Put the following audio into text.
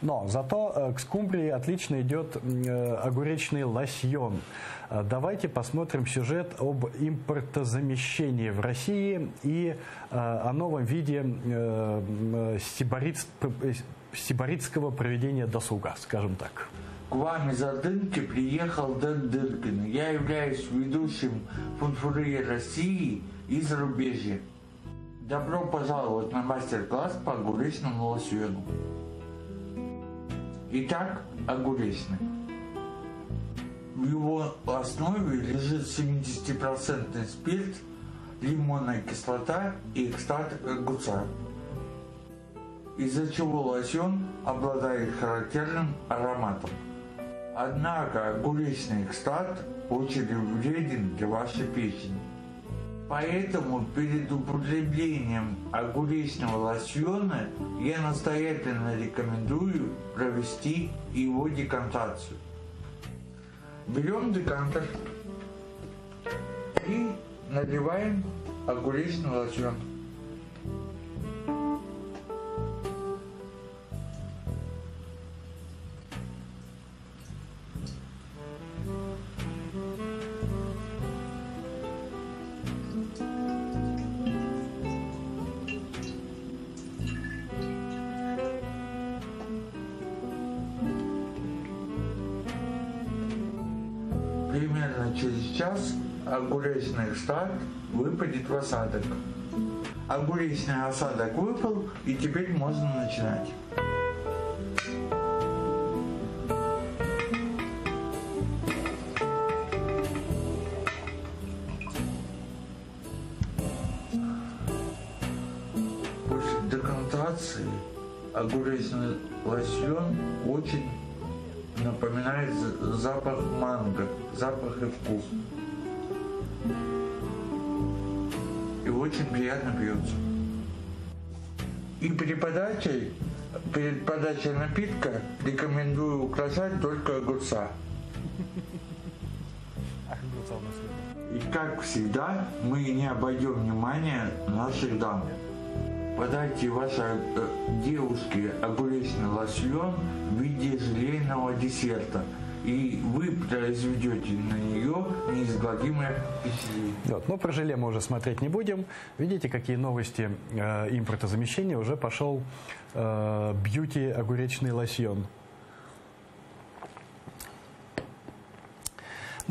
Но зато к скумбрии отлично идет огуречный лосьон. Давайте посмотрим сюжет об импортозамещении в России и о новом виде сибаритского проведения досуга, скажем так. К вам из Ордынки приехал Дэн Дыркин. Я являюсь ведущим фунфурье России и зарубежья. Добро пожаловать на мастер-класс по огуречному лосьону. Итак, огуречный. В его основе лежит 70% спирт, лимонная кислота и экстракт огурца, из-за чего лосьон обладает характерным ароматом. Однако огуречный экстракт очень вреден для вашей печени. Поэтому перед употреблением огуречного лосьона я настоятельно рекомендую провести его декантацию. Берем декантер и наливаем огуречный лосьон. Примерно через час огуречный экстракт выпадет в осадок. Огуречный осадок выпал, и теперь можно начинать. После декантации огуречный лосьон очень напоминает запах манго, запах и вкус. И очень приятно пьется. И перед подачей напитка рекомендую украшать только огурца. И как всегда, мы не обойдем внимания наших дам. Подайте вашей девушке огуречный лосьон в виде желейного десерта, и вы произведете на нее неизгладимое впечатление. Вот. Но про желе мы уже смотреть не будем. Видите, какие новости импортозамещения. Уже пошел бьюти огуречный лосьон.